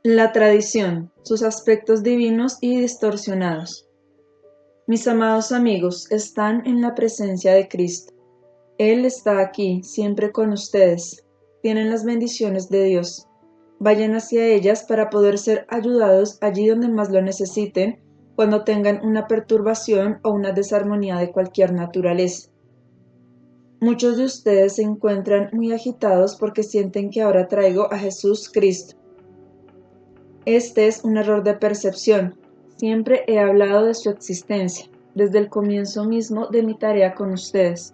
La tradición, sus aspectos divinos y distorsionados. Mis amados amigos, están en la presencia de Cristo. Él está aquí, siempre con ustedes. Tienen las bendiciones de Dios. Vayan hacia ellas para poder ser ayudados allí donde más lo necesiten, cuando tengan una perturbación o una desarmonía de cualquier naturaleza. Muchos de ustedes se encuentran muy agitados porque sienten que ahora traigo a Jesús Cristo. Este es un error de percepción. Siempre he hablado de su existencia, desde el comienzo mismo de mi tarea con ustedes.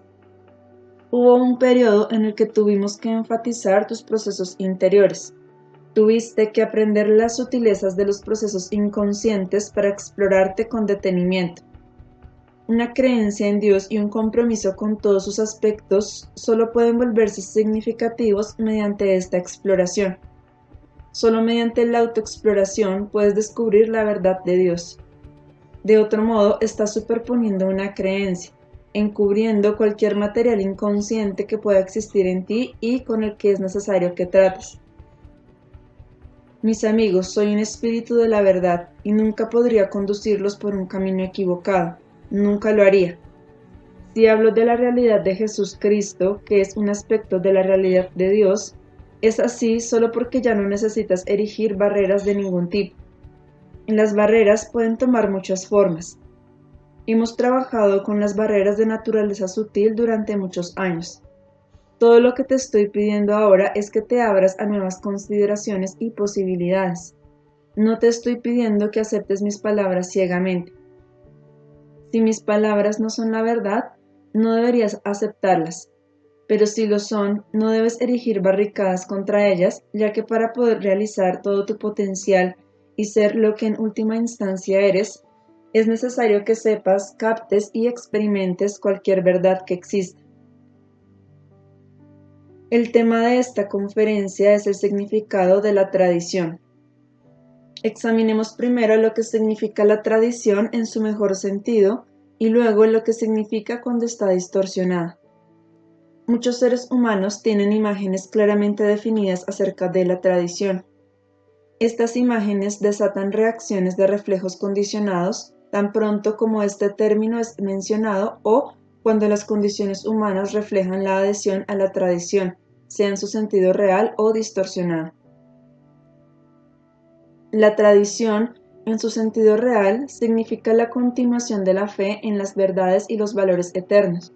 Hubo un periodo en el que tuvimos que enfatizar tus procesos interiores. Tuviste que aprender las sutilezas de los procesos inconscientes para explorarte con detenimiento. Una creencia en Dios y un compromiso con todos sus aspectos solo pueden volverse significativos mediante esta exploración. Solo mediante la autoexploración puedes descubrir la verdad de Dios. De otro modo, estás superponiendo una creencia, encubriendo cualquier material inconsciente que pueda existir en ti y con el que es necesario que trates. Mis amigos, soy un espíritu de la verdad y nunca podría conducirlos por un camino equivocado. Nunca lo haría. Si hablo de la realidad de Jesús Cristo, que es un aspecto de la realidad de Dios, es así solo porque ya no necesitas erigir barreras de ningún tipo. Las barreras pueden tomar muchas formas. Hemos trabajado con las barreras de naturaleza sutil durante muchos años. Todo lo que te estoy pidiendo ahora es que te abras a nuevas consideraciones y posibilidades. No te estoy pidiendo que aceptes mis palabras ciegamente. Si mis palabras no son la verdad, no deberías aceptarlas. Pero si lo son, no debes erigir barricadas contra ellas, ya que para poder realizar todo tu potencial y ser lo que en última instancia eres, es necesario que sepas, captes y experimentes cualquier verdad que exista. El tema de esta conferencia es el significado de la tradición. Examinemos primero lo que significa la tradición en su mejor sentido y luego lo que significa cuando está distorsionada. Muchos seres humanos tienen imágenes claramente definidas acerca de la tradición. Estas imágenes desatan reacciones de reflejos condicionados tan pronto como este término es mencionado o cuando las condiciones humanas reflejan la adhesión a la tradición, sea en su sentido real o distorsionado. La tradición, en su sentido real, significa la continuación de la fe en las verdades y los valores eternos.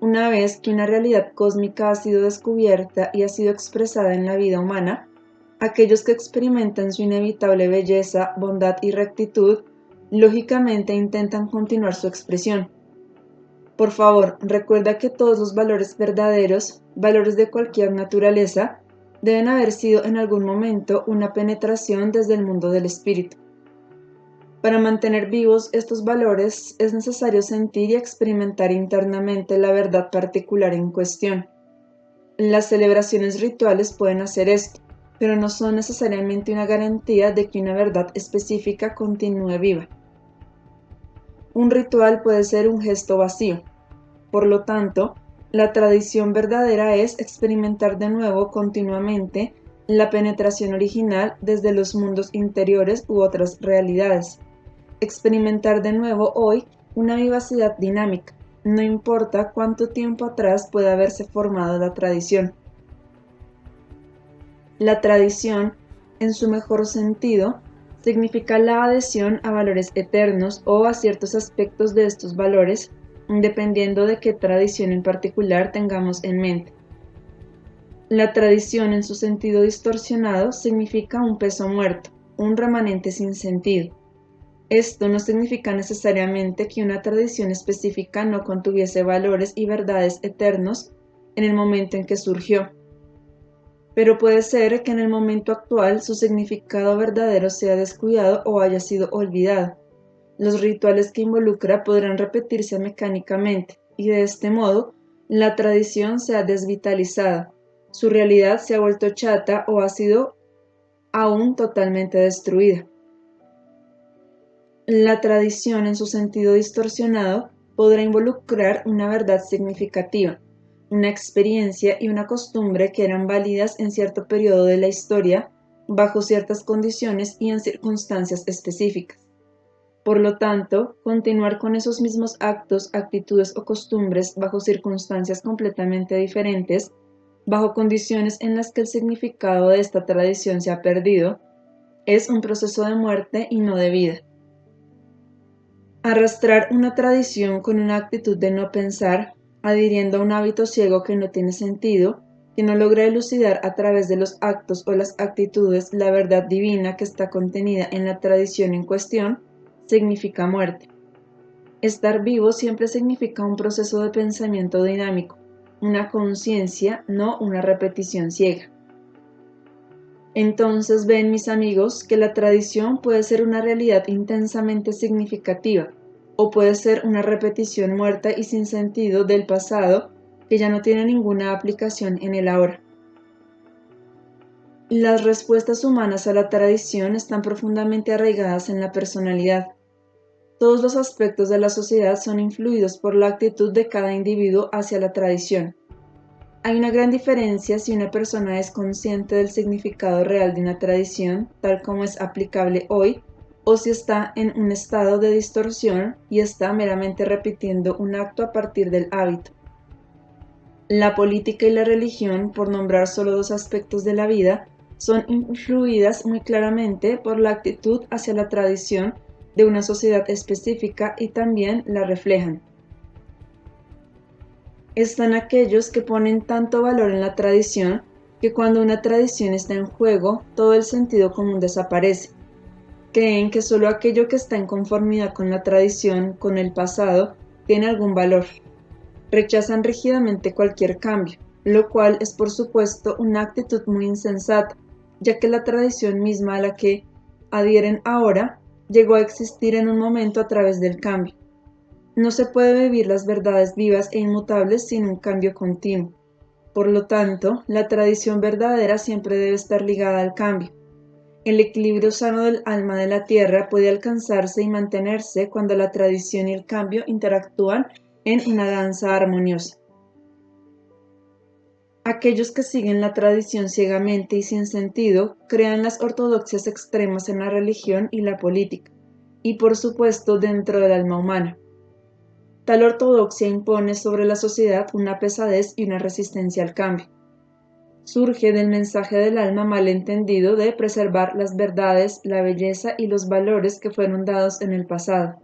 Una vez que una realidad cósmica ha sido descubierta y ha sido expresada en la vida humana, aquellos que experimentan su inevitable belleza, bondad y rectitud, lógicamente intentan continuar su expresión. Por favor, recuerda que todos los valores verdaderos, valores de cualquier naturaleza, deben haber sido en algún momento una penetración desde el mundo del espíritu. Para mantener vivos estos valores es necesario sentir y experimentar internamente la verdad particular en cuestión. Las celebraciones rituales pueden hacer esto, pero no son necesariamente una garantía de que una verdad específica continúe viva. Un ritual puede ser un gesto vacío. Por lo tanto, la tradición verdadera es experimentar de nuevo continuamente la penetración original desde los mundos interiores u otras realidades. Experimentar de nuevo hoy una vivacidad dinámica, no importa cuánto tiempo atrás pueda haberse formado la tradición. La tradición, en su mejor sentido, significa la adhesión a valores eternos o a ciertos aspectos de estos valores, dependiendo de qué tradición en particular tengamos en mente. La tradición en su sentido distorsionado significa un peso muerto, un remanente sin sentido. Esto no significa necesariamente que una tradición específica no contuviese valores y verdades eternos en el momento en que surgió, pero puede ser que en el momento actual su significado verdadero sea descuidado o haya sido olvidado. Los rituales que involucra podrán repetirse mecánicamente y de este modo la tradición se ha desvitalizado, su realidad se ha vuelto chata o ha sido aún totalmente destruida. La tradición en su sentido distorsionado podrá involucrar una verdad significativa, una experiencia y una costumbre que eran válidas en cierto periodo de la historia, bajo ciertas condiciones y en circunstancias específicas. Por lo tanto, continuar con esos mismos actos, actitudes o costumbres bajo circunstancias completamente diferentes, bajo condiciones en las que el significado de esta tradición se ha perdido, es un proceso de muerte y no de vida. Arrastrar una tradición con una actitud de no pensar, adhiriendo a un hábito ciego que no tiene sentido, que no logra elucidar a través de los actos o las actitudes la verdad divina que está contenida en la tradición en cuestión, significa muerte. Estar vivo siempre significa un proceso de pensamiento dinámico, una conciencia, no una repetición ciega. Entonces ven, mis amigos, que la tradición puede ser una realidad intensamente significativa, o puede ser una repetición muerta y sin sentido del pasado que ya no tiene ninguna aplicación en el ahora. Las respuestas humanas a la tradición están profundamente arraigadas en la personalidad. Todos los aspectos de la sociedad son influidos por la actitud de cada individuo hacia la tradición. Hay una gran diferencia si una persona es consciente del significado real de una tradición, tal como es aplicable hoy, o si está en un estado de distorsión y está meramente repitiendo un acto a partir del hábito. La política y la religión, por nombrar solo dos aspectos de la vida, son influidas muy claramente por la actitud hacia la tradición de una sociedad específica y también la reflejan. Están aquellos que ponen tanto valor en la tradición que cuando una tradición está en juego, todo el sentido común desaparece. Creen que solo aquello que está en conformidad con la tradición, con el pasado, tiene algún valor. Rechazan rígidamente cualquier cambio, lo cual es por supuesto una actitud muy insensata, ya que la tradición misma a la que adhieren ahora llegó a existir en un momento a través del cambio. No se puede vivir las verdades vivas e inmutables sin un cambio continuo. Por lo tanto, la tradición verdadera siempre debe estar ligada al cambio. El equilibrio sano del alma de la tierra puede alcanzarse y mantenerse cuando la tradición y el cambio interactúan en una danza armoniosa. Aquellos que siguen la tradición ciegamente y sin sentido crean las ortodoxias extremas en la religión y la política, y por supuesto dentro del alma humana. Tal ortodoxia impone sobre la sociedad una pesadez y una resistencia al cambio. Surge del mensaje del alma malentendido de preservar las verdades, la belleza y los valores que fueron dados en el pasado.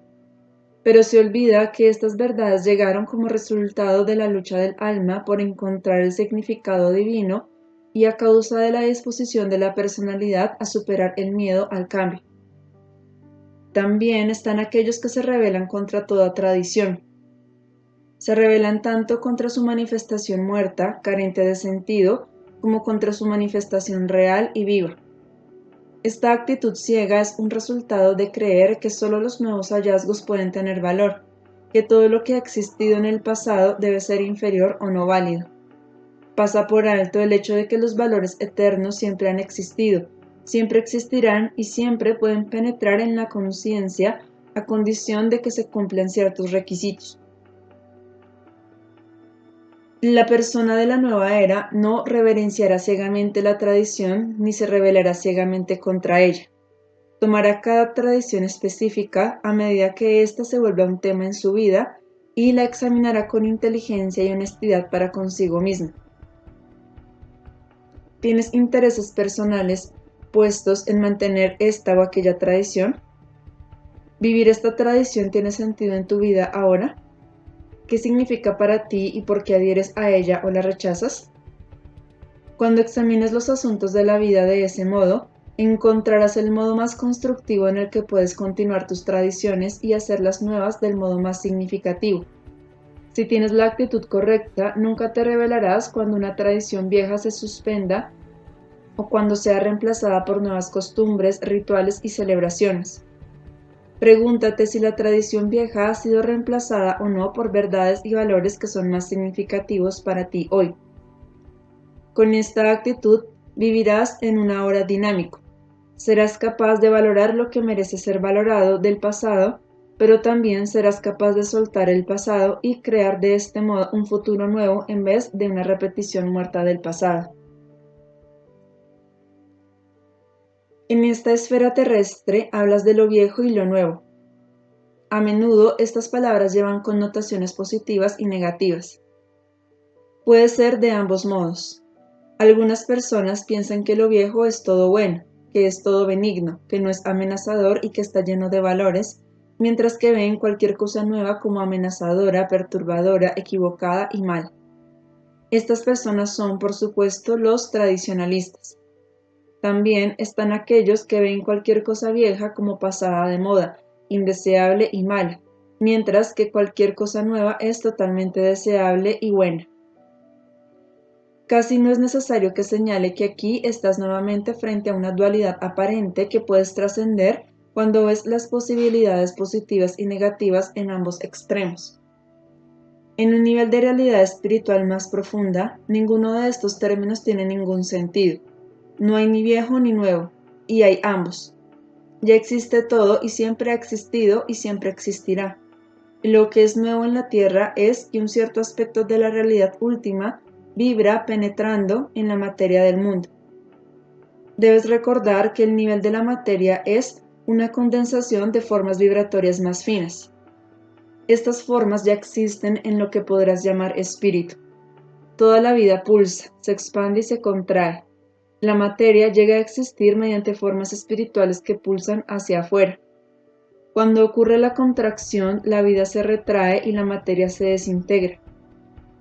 Pero se olvida que estas verdades llegaron como resultado de la lucha del alma por encontrar el significado divino y a causa de la disposición de la personalidad a superar el miedo al cambio. También están aquellos que se rebelan contra toda tradición. Se rebelan tanto contra su manifestación muerta, carente de sentido, como contra su manifestación real y viva. Esta actitud ciega es un resultado de creer que solo los nuevos hallazgos pueden tener valor, que todo lo que ha existido en el pasado debe ser inferior o no válido. Pasa por alto el hecho de que los valores eternos siempre han existido, siempre existirán y siempre pueden penetrar en la conciencia a condición de que se cumplan ciertos requisitos. La persona de la nueva era no reverenciará ciegamente la tradición ni se rebelará ciegamente contra ella. Tomará cada tradición específica a medida que ésta se vuelva un tema en su vida y la examinará con inteligencia y honestidad para consigo misma. ¿Tienes intereses personales puestos en mantener esta o aquella tradición? ¿Vivir esta tradición tiene sentido en tu vida ahora? ¿Qué significa para ti y por qué adhieres a ella o la rechazas? Cuando examines los asuntos de la vida de ese modo, encontrarás el modo más constructivo en el que puedes continuar tus tradiciones y hacerlas nuevas del modo más significativo. Si tienes la actitud correcta, nunca te rebelarás cuando una tradición vieja se suspenda o cuando sea reemplazada por nuevas costumbres, rituales y celebraciones. Pregúntate si la tradición vieja ha sido reemplazada o no por verdades y valores que son más significativos para ti hoy. Con esta actitud vivirás en una hora dinámico. Serás capaz de valorar lo que merece ser valorado del pasado, pero también serás capaz de soltar el pasado y crear de este modo un futuro nuevo en vez de una repetición muerta del pasado. En esta esfera terrestre hablas de lo viejo y lo nuevo. A menudo estas palabras llevan connotaciones positivas y negativas. Puede ser de ambos modos. Algunas personas piensan que lo viejo es todo bueno, que es todo benigno, que no es amenazador y que está lleno de valores, mientras que ven cualquier cosa nueva como amenazadora, perturbadora, equivocada y mal. Estas personas son, por supuesto, los tradicionalistas. También están aquellos que ven cualquier cosa vieja como pasada de moda, indeseable y mala, mientras que cualquier cosa nueva es totalmente deseable y buena. Casi no es necesario que señale que aquí estás nuevamente frente a una dualidad aparente que puedes trascender cuando ves las posibilidades positivas y negativas en ambos extremos. En un nivel de realidad espiritual más profunda, ninguno de estos términos tiene ningún sentido. No hay ni viejo ni nuevo, y hay ambos. Ya existe todo y siempre ha existido y siempre existirá. Lo que es nuevo en la Tierra es que un cierto aspecto de la realidad última vibra penetrando en la materia del mundo. Debes recordar que el nivel de la materia es una condensación de formas vibratorias más finas. Estas formas ya existen en lo que podrás llamar espíritu. Toda la vida pulsa, se expande y se contrae. La materia llega a existir mediante formas espirituales que pulsan hacia afuera. Cuando ocurre la contracción, la vida se retrae y la materia se desintegra.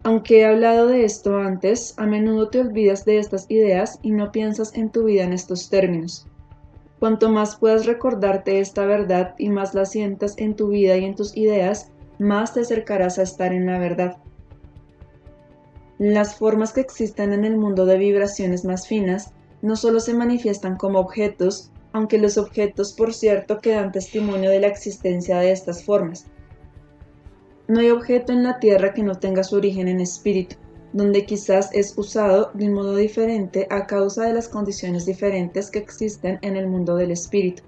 Aunque he hablado de esto antes, a menudo te olvidas de estas ideas y no piensas en tu vida en estos términos. Cuanto más puedas recordarte esta verdad y más la sientas en tu vida y en tus ideas, más te acercarás a estar en la verdad. Las formas que existen en el mundo de vibraciones más finas no solo se manifiestan como objetos, aunque los objetos, por cierto, que dan testimonio de la existencia de estas formas. No hay objeto en la Tierra que no tenga su origen en espíritu, donde quizás es usado de un modo diferente a causa de las condiciones diferentes que existen en el mundo del espíritu.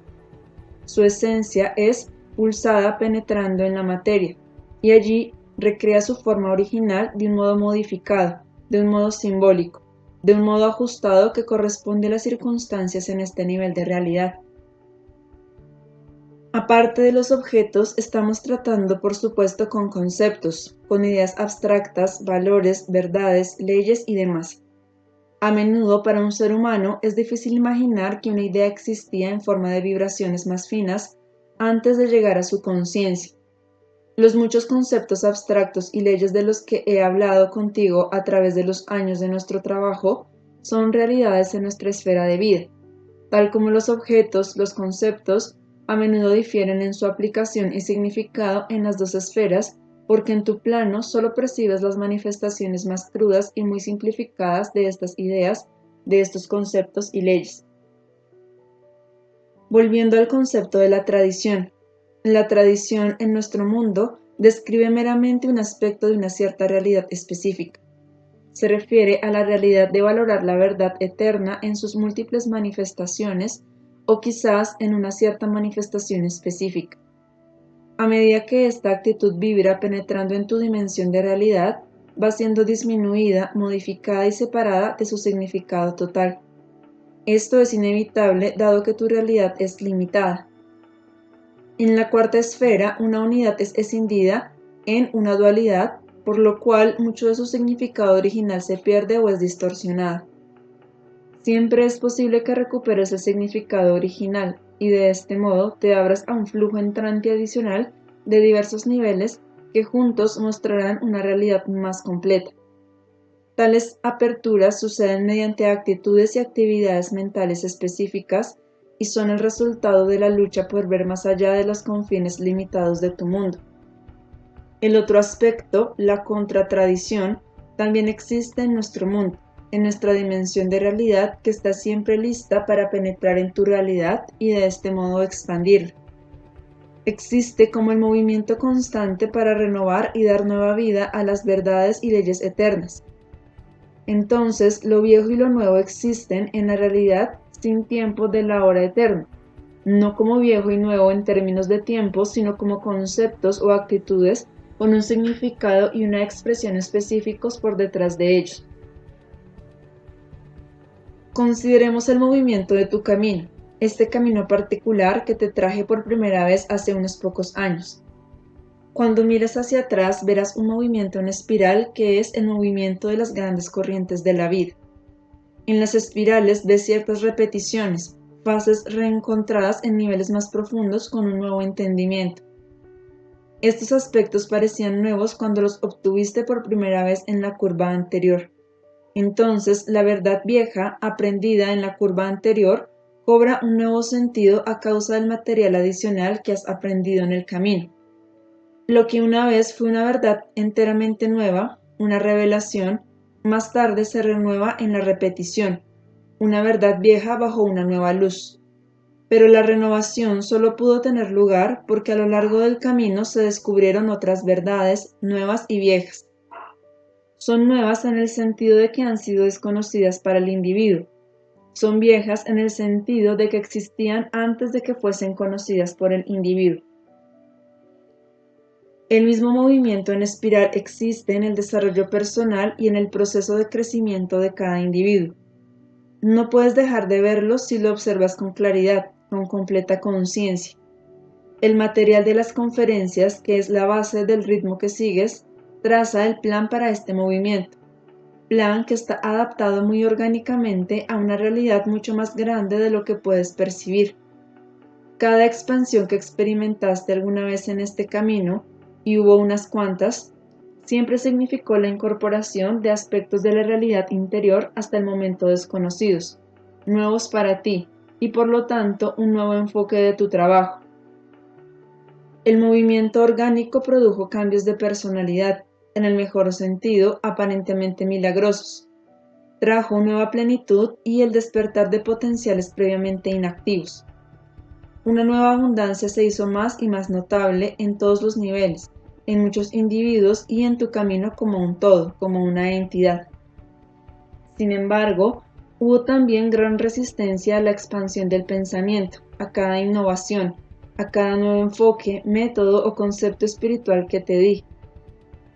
Su esencia es pulsada penetrando en la materia, y allí recrea su forma original de un modo modificado, de un modo simbólico, de un modo ajustado que corresponde a las circunstancias en este nivel de realidad. Aparte de los objetos, estamos tratando, por supuesto, con conceptos, con ideas abstractas, valores, verdades, leyes y demás. A menudo para un ser humano es difícil imaginar que una idea existía en forma de vibraciones más finas antes de llegar a su conciencia. Los muchos conceptos abstractos y leyes de los que he hablado contigo a través de los años de nuestro trabajo son realidades en nuestra esfera de vida. Tal como los objetos, los conceptos a menudo difieren en su aplicación y significado en las dos esferas, porque en tu plano solo percibes las manifestaciones más crudas y muy simplificadas de estas ideas, de estos conceptos y leyes. Volviendo al concepto de la tradición. La tradición en nuestro mundo describe meramente un aspecto de una cierta realidad específica. Se refiere a la realidad de valorar la verdad eterna en sus múltiples manifestaciones o quizás en una cierta manifestación específica. A medida que esta actitud vibra penetrando en tu dimensión de realidad, va siendo disminuida, modificada y separada de su significado total. Esto es inevitable dado que tu realidad es limitada. En la cuarta esfera, una unidad es escindida en una dualidad, por lo cual mucho de su significado original se pierde o es distorsionado. Siempre es posible que recuperes el significado original y de este modo te abras a un flujo entrante adicional de diversos niveles que juntos mostrarán una realidad más completa. Tales aperturas suceden mediante actitudes y actividades mentales específicas y son el resultado de la lucha por ver más allá de los confines limitados de tu mundo. El otro aspecto, la contratradición, también existe en nuestro mundo, en nuestra dimensión de realidad que está siempre lista para penetrar en tu realidad y de este modo expandirla. Existe como el movimiento constante para renovar y dar nueva vida a las verdades y leyes eternas. Entonces, lo viejo y lo nuevo existen en la realidad sin tiempo de la hora eterna, no como viejo y nuevo en términos de tiempo, sino como conceptos o actitudes con un significado y una expresión específicos por detrás de ellos. Consideremos el movimiento de tu camino. este camino particular que te traje por primera vez hace unos pocos años. Cuando mires hacia atrás verás un movimiento en espiral que es el movimiento de las grandes corrientes de la vida. En las espirales ves ciertas repeticiones, fases reencontradas en niveles más profundos con un nuevo entendimiento. Estos aspectos parecían nuevos cuando los obtuviste por primera vez en la curva anterior. Entonces, la verdad vieja, aprendida en la curva anterior, cobra un nuevo sentido a causa del material adicional que has aprendido en el camino. Lo que una vez fue una verdad enteramente nueva, una revelación, más tarde se renueva en la repetición, una verdad vieja bajo una nueva luz. Pero la renovación solo pudo tener lugar porque a lo largo del camino se descubrieron otras verdades nuevas y viejas. Son nuevas en el sentido de que han sido desconocidas para el individuo. Son viejas en el sentido de que existían antes de que fuesen conocidas por el individuo. El mismo movimiento en espiral existe en el desarrollo personal y en el proceso de crecimiento de cada individuo. No puedes dejar de verlo si lo observas con claridad, con completa conciencia. El material de las conferencias, que es la base del ritmo que sigues, traza el plan para este movimiento. Plan que está adaptado muy orgánicamente a una realidad mucho más grande de lo que puedes percibir. Cada expansión que experimentaste alguna vez en este camino, y hubo unas cuantas, siempre significó la incorporación de aspectos de la realidad interior hasta el momento desconocidos, nuevos para ti, y por lo tanto un nuevo enfoque de tu trabajo. El movimiento orgánico produjo cambios de personalidad, en el mejor sentido, aparentemente milagrosos. Trajo nueva plenitud y el despertar de potenciales previamente inactivos. Una nueva abundancia se hizo más y más notable en todos los niveles, en muchos individuos y en tu camino como un todo, como una entidad. Sin embargo, hubo también gran resistencia a la expansión del pensamiento, a cada innovación, a cada nuevo enfoque, método o concepto espiritual que te di.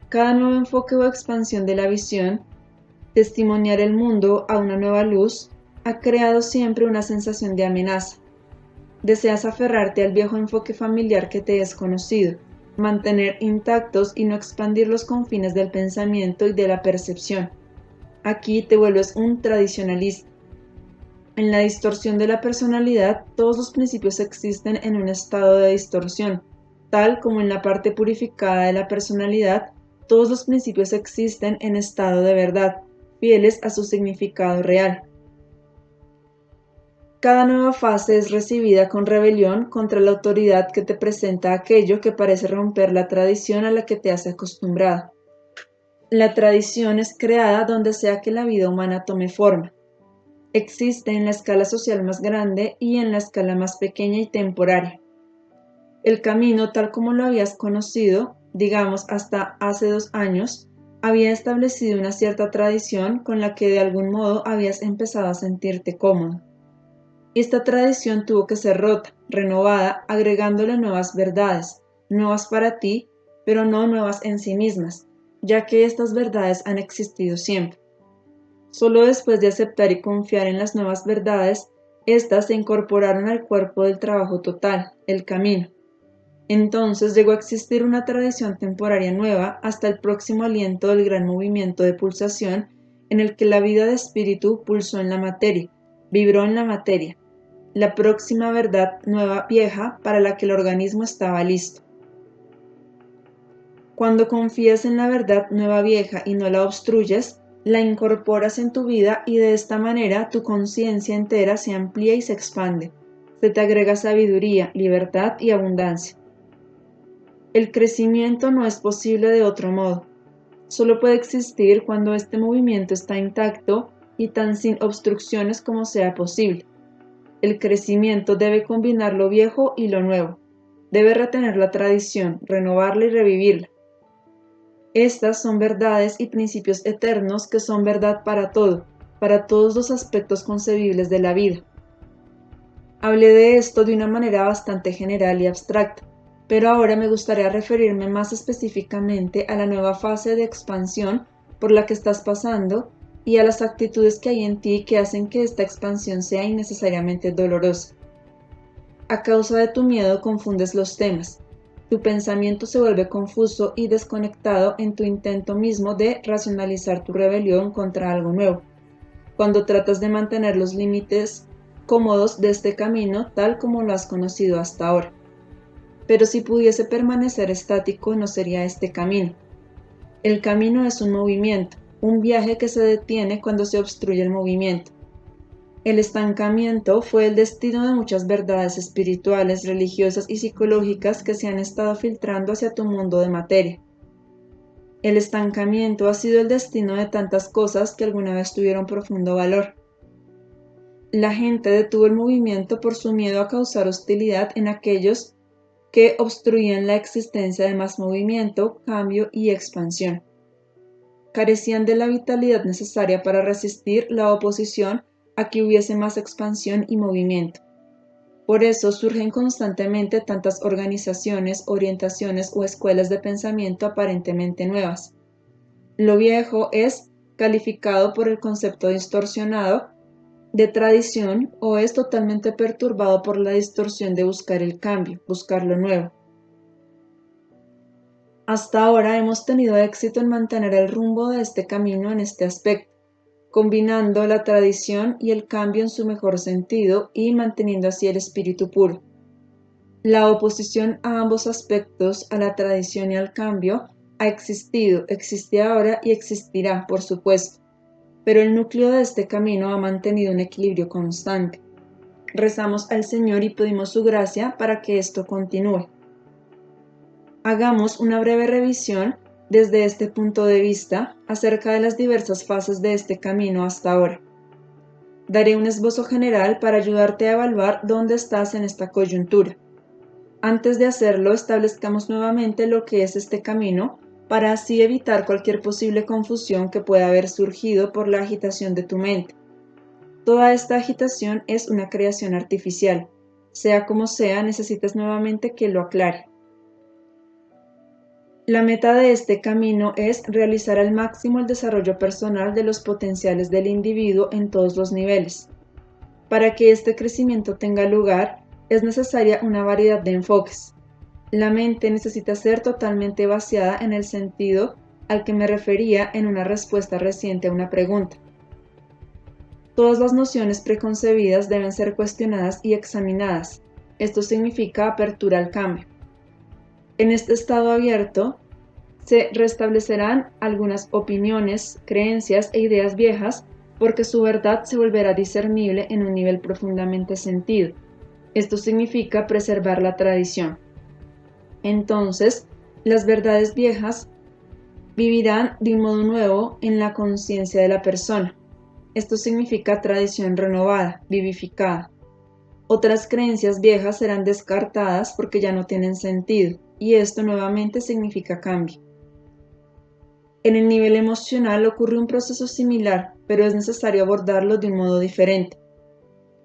Cada nuevo enfoque o expansión de la visión, testimoniar el mundo a una nueva luz, ha creado siempre una sensación de amenaza. Deseas aferrarte al viejo enfoque familiar que te es conocido, mantener intactos y no expandir los confines del pensamiento y de la percepción. Aquí te vuelves un tradicionalista. En la distorsión de la personalidad, todos los principios existen en un estado de distorsión, tal como en la parte purificada de la personalidad, todos los principios existen en estado de verdad, fieles a su significado real. Cada nueva fase es recibida con rebelión contra la autoridad que te presenta aquello que parece romper la tradición a la que te has acostumbrado. La tradición es creada donde sea que la vida humana tome forma. Existe en la escala social más grande y en la escala más pequeña y temporaria. El camino, tal como lo habías conocido, digamos hasta hace 2 años, había establecido una cierta tradición con la que de algún modo habías empezado a sentirte cómodo. Esta tradición tuvo que ser rota, renovada, agregándole nuevas verdades, nuevas para ti, pero no nuevas en sí mismas, ya que estas verdades han existido siempre. Solo después de aceptar y confiar en las nuevas verdades, éstas se incorporaron al cuerpo del trabajo total, el camino. Entonces llegó a existir una tradición temporaria nueva hasta el próximo aliento del gran movimiento de pulsación en el que la vida de espíritu pulsó en la materia, vibró en la materia, la próxima verdad nueva vieja para la que el organismo estaba listo. Cuando confías en la verdad nueva vieja y no la obstruyes, la incorporas en tu vida y de esta manera tu conciencia entera se amplía y se expande. Se te agrega sabiduría, libertad y abundancia. El crecimiento no es posible de otro modo. Solo puede existir cuando este movimiento está intacto y tan sin obstrucciones como sea posible. El crecimiento debe combinar lo viejo y lo nuevo. Debe retener la tradición, renovarla y revivirla. Estas son verdades y principios eternos que son verdad para todo, para todos los aspectos concebibles de la vida. Hablé de esto de una manera bastante general y abstracta, pero ahora me gustaría referirme más específicamente a la nueva fase de expansión por la que estás pasando y a las actitudes que hay en ti que hacen que esta expansión sea innecesariamente dolorosa. A causa de tu miedo confundes los temas. Tu pensamiento se vuelve confuso y desconectado en tu intento mismo de racionalizar tu rebelión contra algo nuevo, cuando tratas de mantener los límites cómodos de este camino tal como lo has conocido hasta ahora. Pero si pudiese permanecer estático, no sería este camino. El camino es un movimiento, un viaje que se detiene cuando se obstruye el movimiento. El estancamiento fue el destino de muchas verdades espirituales, religiosas y psicológicas que se han estado filtrando hacia tu mundo de materia. El estancamiento ha sido el destino de tantas cosas que alguna vez tuvieron profundo valor. La gente detuvo el movimiento por su miedo a causar hostilidad en aquellos que obstruían la existencia de más movimiento, cambio y expansión. Carecían de la vitalidad necesaria para resistir la oposición a que hubiese más expansión y movimiento. Por eso surgen constantemente tantas organizaciones, orientaciones o escuelas de pensamiento aparentemente nuevas. Lo viejo es calificado por el concepto distorsionado de tradición o es totalmente perturbado por la distorsión de buscar el cambio, buscar lo nuevo. Hasta ahora hemos tenido éxito en mantener el rumbo de este camino en este aspecto, combinando la tradición y el cambio en su mejor sentido y manteniendo así el espíritu puro. La oposición a ambos aspectos, a la tradición y al cambio, ha existido, existe ahora y existirá, por supuesto, pero el núcleo de este camino ha mantenido un equilibrio constante. Rezamos al Señor y pedimos su gracia para que esto continúe. Hagamos una breve revisión desde este punto de vista acerca de las diversas fases de este camino hasta ahora. Daré un esbozo general para ayudarte a evaluar dónde estás en esta coyuntura. Antes de hacerlo, establezcamos nuevamente lo que es este camino para así evitar cualquier posible confusión que pueda haber surgido por la agitación de tu mente. Toda esta agitación es una creación artificial. Sea como sea, necesitas nuevamente que lo aclare. La meta de este camino es realizar al máximo el desarrollo personal de los potenciales del individuo en todos los niveles. Para que este crecimiento tenga lugar, es necesaria una variedad de enfoques. La mente necesita ser totalmente vaciada en el sentido al que me refería en una respuesta reciente a una pregunta. Todas las nociones preconcebidas deben ser cuestionadas y examinadas. Esto significa apertura al cambio. En este estado abierto, se restablecerán algunas opiniones, creencias e ideas viejas porque su verdad se volverá discernible en un nivel profundamente sentido. Esto significa preservar la tradición. Entonces, las verdades viejas vivirán de un modo nuevo en la conciencia de la persona. Esto significa tradición renovada, vivificada. Otras creencias viejas serán descartadas porque ya no tienen sentido, y esto nuevamente significa cambio. En el nivel emocional ocurre un proceso similar, pero es necesario abordarlo de un modo diferente.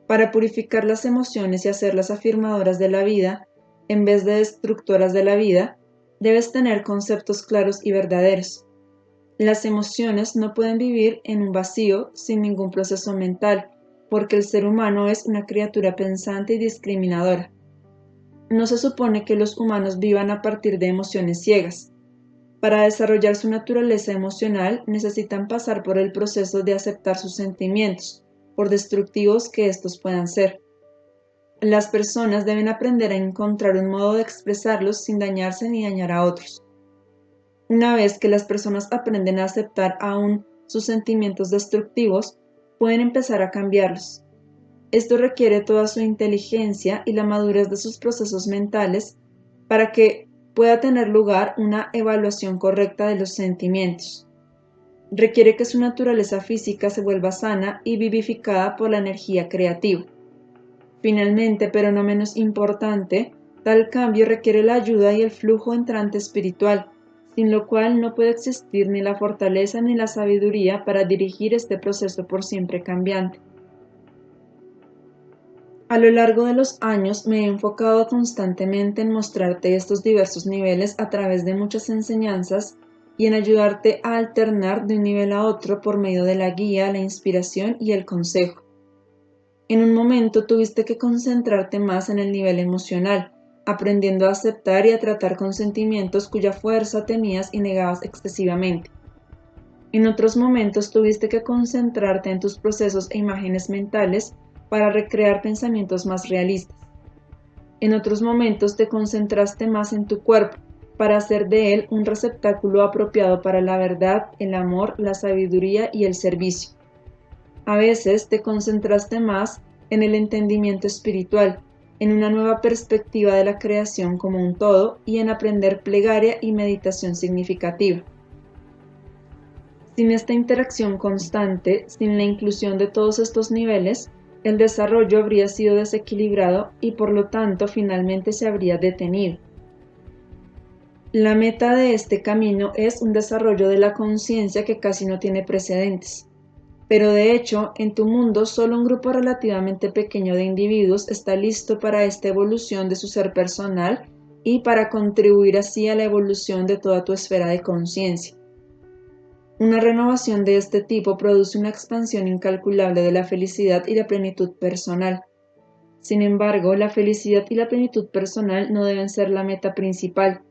Para purificar las emociones y hacerlas afirmadoras de la vida, en vez de destructoras de la vida, debes tener conceptos claros y verdaderos. Las emociones no pueden vivir en un vacío sin ningún proceso mental, porque el ser humano es una criatura pensante y discriminadora. No se supone que los humanos vivan a partir de emociones ciegas. Para desarrollar su naturaleza emocional necesitan pasar por el proceso de aceptar sus sentimientos, por destructivos que estos puedan ser. Las personas deben aprender a encontrar un modo de expresarlos sin dañarse ni dañar a otros. Una vez que las personas aprenden a aceptar aún sus sentimientos destructivos, pueden empezar a cambiarlos. Esto requiere toda su inteligencia y la madurez de sus procesos mentales para que pueda tener lugar una evaluación correcta de los sentimientos. Requiere que su naturaleza física se vuelva sana y vivificada por la energía creativa. Finalmente, pero no menos importante, tal cambio requiere la ayuda y el flujo entrante espiritual, sin lo cual no puede existir ni la fortaleza ni la sabiduría para dirigir este proceso por siempre cambiante. A lo largo de los años me he enfocado constantemente en mostrarte estos diversos niveles a través de muchas enseñanzas y en ayudarte a alternar de un nivel a otro por medio de la guía, la inspiración y el consejo. En un momento tuviste que concentrarte más en el nivel emocional, aprendiendo a aceptar y a tratar con sentimientos cuya fuerza temías y negabas excesivamente. En otros momentos tuviste que concentrarte en tus procesos e imágenes mentales para recrear pensamientos más realistas. En otros momentos te concentraste más en tu cuerpo, para hacer de él un receptáculo apropiado para la verdad, el amor, la sabiduría y el servicio. A veces te concentraste más en el entendimiento espiritual, en una nueva perspectiva de la creación como un todo y en aprender plegaria y meditación significativa. Sin esta interacción constante, sin la inclusión de todos estos niveles, el desarrollo habría sido desequilibrado y por lo tanto finalmente se habría detenido. La meta de este camino es un desarrollo de la conciencia que casi no tiene precedentes. Pero de hecho, en tu mundo solo un grupo relativamente pequeño de individuos está listo para esta evolución de su ser personal y para contribuir así a la evolución de toda tu esfera de conciencia. Una renovación de este tipo produce una expansión incalculable de la felicidad y la plenitud personal. Sin embargo, la felicidad y la plenitud personal no deben ser la meta principal.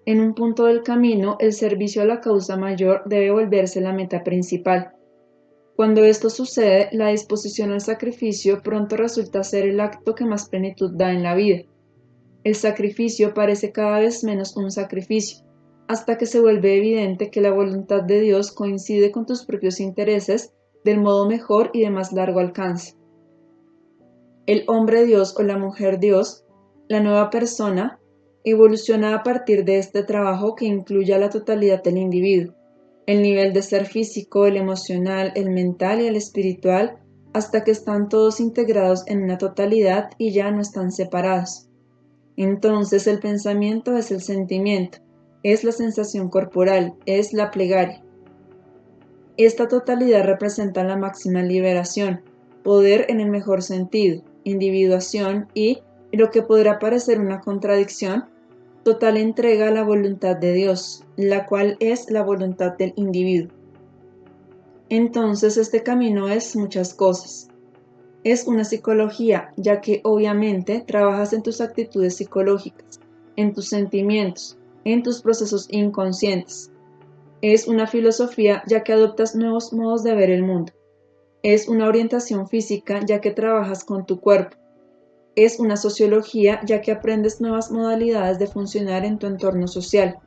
En un punto del camino, el servicio a la causa mayor debe volverse la meta principal. Cuando esto sucede, la disposición al sacrificio pronto resulta ser el acto que más plenitud da en la vida. El sacrificio parece cada vez menos un sacrificio, hasta que se vuelve evidente que la voluntad de Dios coincide con tus propios intereses del modo mejor y de más largo alcance. El hombre Dios o la mujer Dios, la nueva persona, evoluciona a partir de este trabajo que incluye a la totalidad del individuo, el nivel de ser físico, el emocional, el mental y el espiritual, hasta que están todos integrados en una totalidad y ya no están separados. Entonces el pensamiento es el sentimiento, es la sensación corporal, es la plegaria. Esta totalidad representa la máxima liberación, poder en el mejor sentido, individuación y, lo que podrá parecer una contradicción, total entrega a la voluntad de Dios, la cual es la voluntad del individuo. Entonces este camino es muchas cosas. Es una psicología, ya que obviamente trabajas en tus actitudes psicológicas, en tus sentimientos, en tus procesos inconscientes. Es una filosofía, ya que adoptas nuevos modos de ver el mundo. Es una orientación física, ya que trabajas con tu cuerpo. Es una sociología, ya que aprendes nuevas modalidades de funcionar en tu entorno social.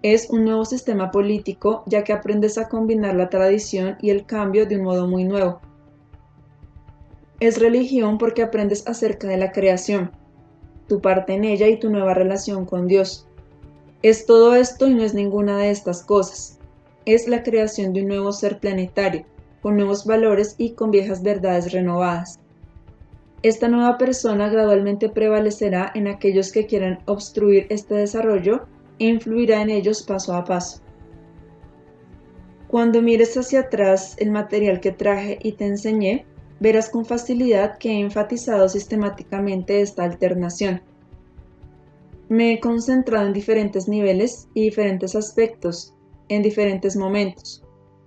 Es un nuevo sistema político, ya que aprendes a combinar la tradición y el cambio de un modo muy nuevo. Es religión porque aprendes acerca de la creación, tu parte en ella y tu nueva relación con Dios. Es todo esto y no es ninguna de estas cosas. Es la creación de un nuevo ser planetario, con nuevos valores y con viejas verdades renovadas. Esta nueva persona gradualmente prevalecerá en aquellos que quieran obstruir este desarrollo e influirá en ellos paso a paso. Cuando mires hacia atrás el material que traje y te enseñé, verás con facilidad que he enfatizado sistemáticamente esta alternación. Me he concentrado en diferentes niveles y diferentes aspectos, en diferentes momentos,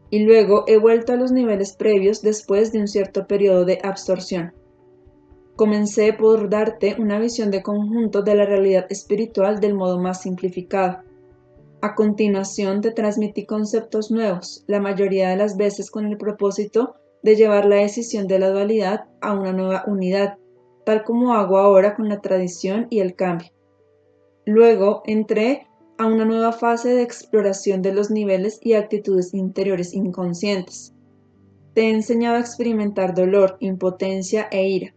y luego he vuelto a los niveles previos después de un cierto periodo de absorción. Comencé por darte una visión de conjunto de la realidad espiritual del modo más simplificado. A continuación te transmití conceptos nuevos, la mayoría de las veces con el propósito de llevar la decisión de la dualidad a una nueva unidad, tal como hago ahora con la tradición y el cambio. Luego entré a una nueva fase de exploración de los niveles y actitudes interiores inconscientes. Te he enseñado a experimentar dolor, impotencia e ira.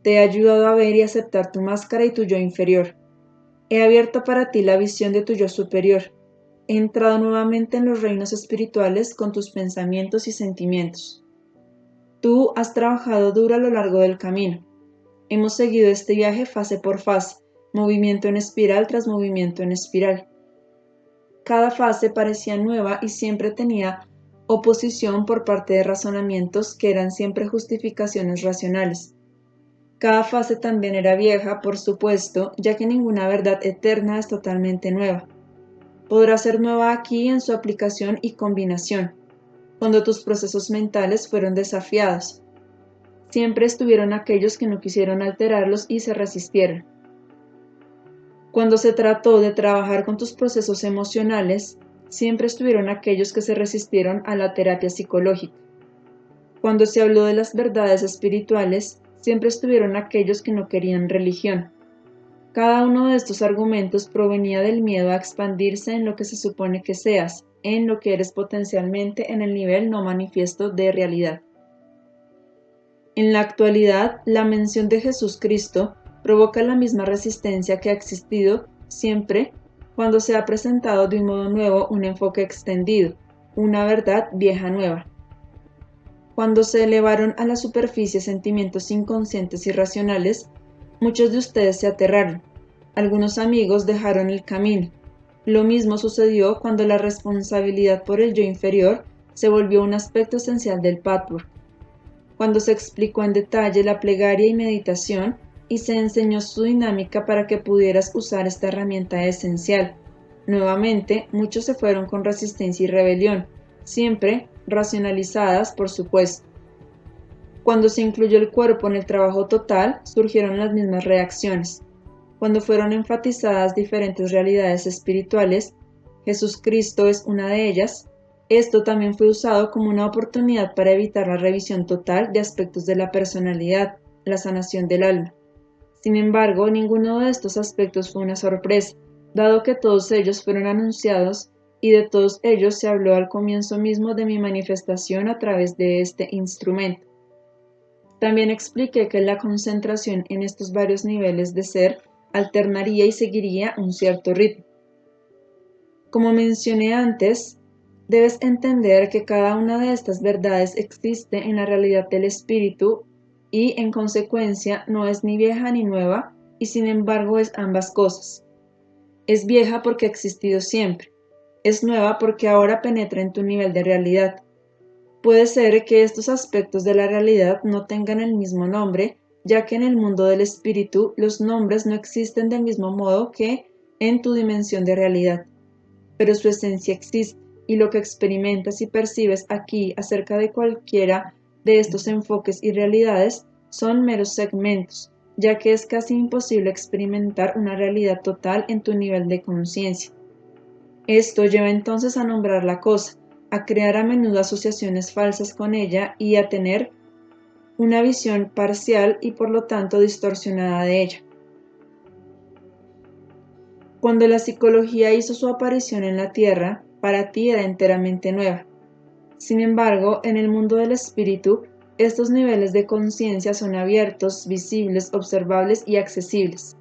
Te he ayudado a ver y aceptar tu máscara y tu yo inferior. He abierto para ti la visión de tu yo superior. He entrado nuevamente en los reinos espirituales con tus pensamientos y sentimientos. Tú has trabajado duro a lo largo del camino. Hemos seguido este viaje fase por fase, movimiento en espiral tras movimiento en espiral. Cada fase parecía nueva y siempre tenía oposición por parte de razonamientos que eran siempre justificaciones racionales. Cada fase también era vieja, por supuesto, ya que ninguna verdad eterna es totalmente nueva. Podrá ser nueva aquí en su aplicación y combinación, cuando tus procesos mentales fueron desafiados. siempre estuvieron aquellos que no quisieron alterarlos y se resistieron. Cuando se trató de trabajar con tus procesos emocionales, siempre estuvieron aquellos que se resistieron a la terapia psicológica. Cuando se habló de las verdades espirituales, siempre estuvieron aquellos que no querían religión. Cada uno de estos argumentos provenía del miedo a expandirse en lo que se supone que seas, en lo que eres potencialmente en el nivel no manifiesto de realidad. En la actualidad, la mención de Jesús Cristo provoca la misma resistencia que ha existido siempre cuando se ha presentado de un modo nuevo un enfoque extendido, una verdad vieja nueva. Cuando se elevaron a la superficie sentimientos inconscientes y racionales, muchos de ustedes se aterraron. Algunos amigos dejaron el camino. Lo mismo sucedió cuando la responsabilidad por el yo inferior se volvió un aspecto esencial del patchwork. Cuando se explicó en detalle la plegaria y meditación y se enseñó su dinámica para que pudieras usar esta herramienta esencial. Nuevamente, muchos se fueron con resistencia y rebelión, siempre racionalizadas, por supuesto. Cuando se incluyó el cuerpo en el trabajo total, surgieron las mismas reacciones. Cuando fueron enfatizadas diferentes realidades espirituales, Jesús Cristo es una de ellas, esto también fue usado como una oportunidad para evitar la revisión total de aspectos de la personalidad, la sanación del alma. Sin embargo, ninguno de estos aspectos fue una sorpresa, dado que todos ellos fueron anunciados y de todos ellos se habló al comienzo mismo de mi manifestación a través de este instrumento. También expliqué que la concentración en estos varios niveles de ser alternaría y seguiría un cierto ritmo. Como mencioné antes, debes entender que cada una de estas verdades existe en la realidad del espíritu y, en consecuencia, no es ni vieja ni nueva, y sin embargo es ambas cosas. Es vieja porque ha existido siempre. Es nueva porque ahora penetra en tu nivel de realidad. Puede ser que estos aspectos de la realidad no tengan el mismo nombre, ya que en el mundo del espíritu los nombres no existen del mismo modo que en tu dimensión de realidad. Pero su esencia existe, y lo que experimentas y percibes aquí acerca de cualquiera de estos enfoques y realidades son meros segmentos, ya que es casi imposible experimentar una realidad total en tu nivel de conciencia. Esto lleva entonces a nombrar la cosa, a crear a menudo asociaciones falsas con ella y a tener una visión parcial y por lo tanto distorsionada de ella. Cuando la psicología hizo su aparición en la Tierra, para ti era enteramente nueva. Sin embargo, en el mundo del espíritu, estos niveles de conciencia son abiertos, visibles, observables y accesibles.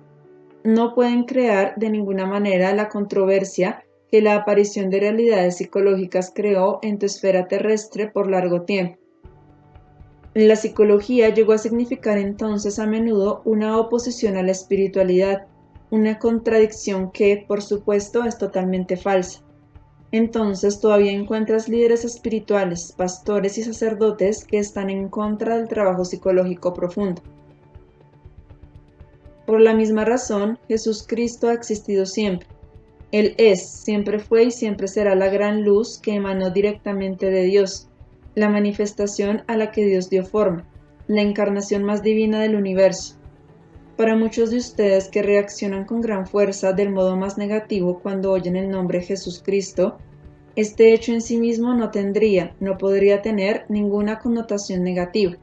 No pueden crear de ninguna manera la controversia que la aparición de realidades psicológicas creó en tu esfera terrestre por largo tiempo. La psicología llegó a significar entonces a menudo una oposición a la espiritualidad, una contradicción que, por supuesto, es totalmente falsa. Entonces todavía encuentras líderes espirituales, pastores y sacerdotes que están en contra del trabajo psicológico profundo. Por la misma razón, Jesús Cristo ha existido siempre. Él es, siempre fue y siempre será la gran luz que emanó directamente de Dios, la manifestación a la que Dios dio forma, la encarnación más divina del universo. Para muchos de ustedes que reaccionan con gran fuerza del modo más negativo cuando oyen el nombre Jesús Cristo, este hecho en sí mismo no podría tener ninguna connotación negativa.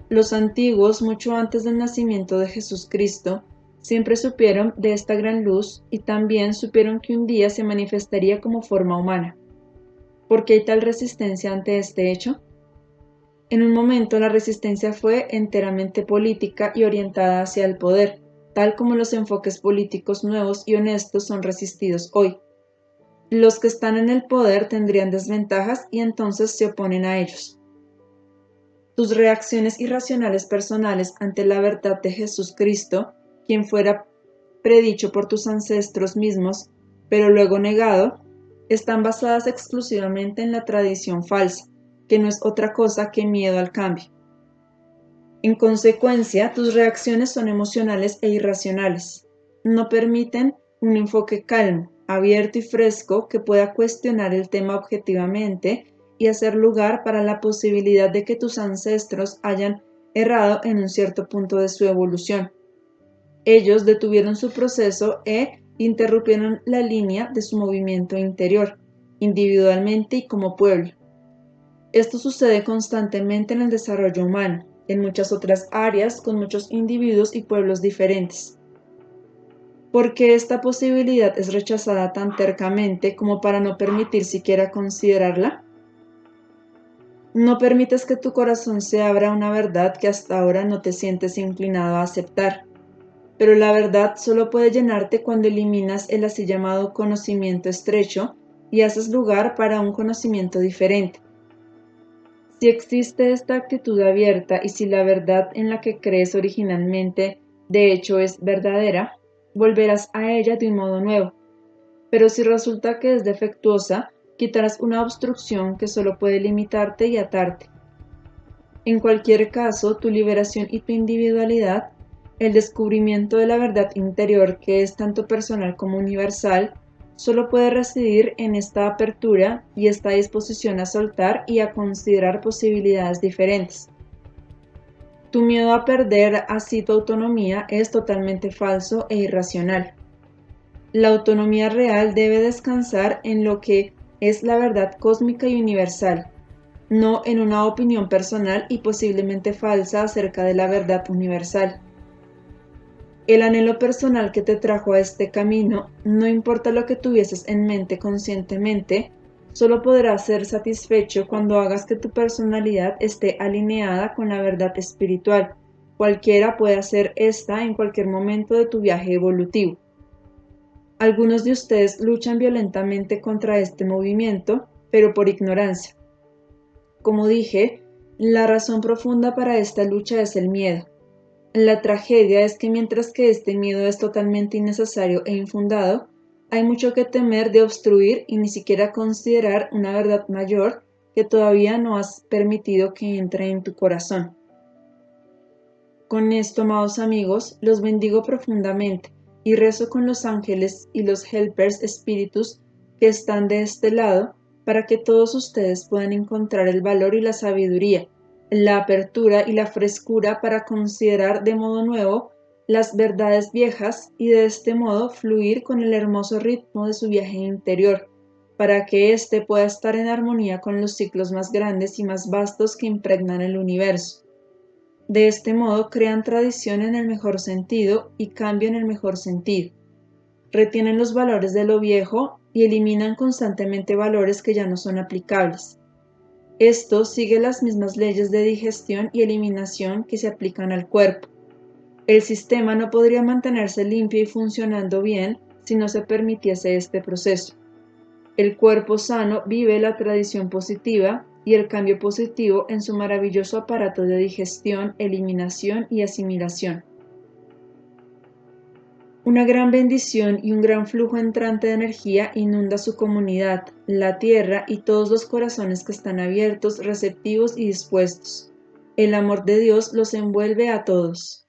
Los antiguos, mucho antes del nacimiento de Jesús Cristo, siempre supieron de esta gran luz y también supieron que un día se manifestaría como forma humana. ¿Por qué hay tal resistencia ante este hecho? En un momento la resistencia fue enteramente política y orientada hacia el poder, tal como los enfoques políticos nuevos y honestos son resistidos hoy. Los que están en el poder tendrían desventajas y entonces se oponen a ellos. Tus reacciones irracionales personales ante la verdad de Jesús Cristo, quien fuera predicho por tus ancestros mismos, pero luego negado, están basadas exclusivamente en la tradición falsa, que no es otra cosa que miedo al cambio. En consecuencia, tus reacciones son emocionales e irracionales. No permiten un enfoque calmo, abierto y fresco que pueda cuestionar el tema objetivamente y hacer lugar para la posibilidad de que tus ancestros hayan errado en un cierto punto de su evolución. Ellos detuvieron su proceso e interrumpieron la línea de su movimiento interior, individualmente y como pueblo. Esto sucede constantemente en el desarrollo humano, en muchas otras áreas con muchos individuos y pueblos diferentes. ¿Por qué esta posibilidad es rechazada tan tercamente como para no permitir siquiera considerarla? No permites que tu corazón se abra a una verdad que hasta ahora no te sientes inclinado a aceptar. Pero la verdad solo puede llenarte cuando eliminas el así llamado conocimiento estrecho y haces lugar para un conocimiento diferente. Si existe esta actitud abierta y si la verdad en la que crees originalmente de hecho es verdadera, volverás a ella de un modo nuevo. Pero si resulta que es defectuosa, quitarás una obstrucción que solo puede limitarte y atarte. En cualquier caso, tu liberación y tu individualidad, el descubrimiento de la verdad interior que es tanto personal como universal, solo puede residir en esta apertura y esta disposición a soltar y a considerar posibilidades diferentes. Tu miedo a perder así tu autonomía es totalmente falso e irracional. La autonomía real debe descansar en lo que es la verdad cósmica y universal, no en una opinión personal y posiblemente falsa acerca de la verdad universal. El anhelo personal que te trajo a este camino, no importa lo que tuvieses en mente conscientemente, solo podrá ser satisfecho cuando hagas que tu personalidad esté alineada con la verdad espiritual. Cualquiera puede hacer esta en cualquier momento de tu viaje evolutivo. Algunos de ustedes luchan violentamente contra este movimiento, pero por ignorancia. Como dije, la razón profunda para esta lucha es el miedo. La tragedia es que mientras que este miedo es totalmente innecesario e infundado, hay mucho que temer de obstruir y ni siquiera considerar una verdad mayor que todavía no has permitido que entre en tu corazón. Con esto, amados amigos, los bendigo profundamente y rezo con los ángeles y los helpers espíritus que están de este lado para que todos ustedes puedan encontrar el valor y la sabiduría, la apertura y la frescura para considerar de modo nuevo las verdades viejas y de este modo fluir con el hermoso ritmo de su viaje interior, para que éste pueda estar en armonía con los ciclos más grandes y más vastos que impregnan el universo. De este modo crean tradición en el mejor sentido y cambio en el mejor sentido. Retienen los valores de lo viejo y eliminan constantemente valores que ya no son aplicables. Esto sigue las mismas leyes de digestión y eliminación que se aplican al cuerpo. El sistema no podría mantenerse limpio y funcionando bien si no se permitiese este proceso. El cuerpo sano vive la tradición positiva y el cambio positivo en su maravilloso aparato de digestión, eliminación y asimilación. Una gran bendición y un gran flujo entrante de energía inunda su comunidad, la tierra y todos los corazones que están abiertos, receptivos y dispuestos. El amor de Dios los envuelve a todos.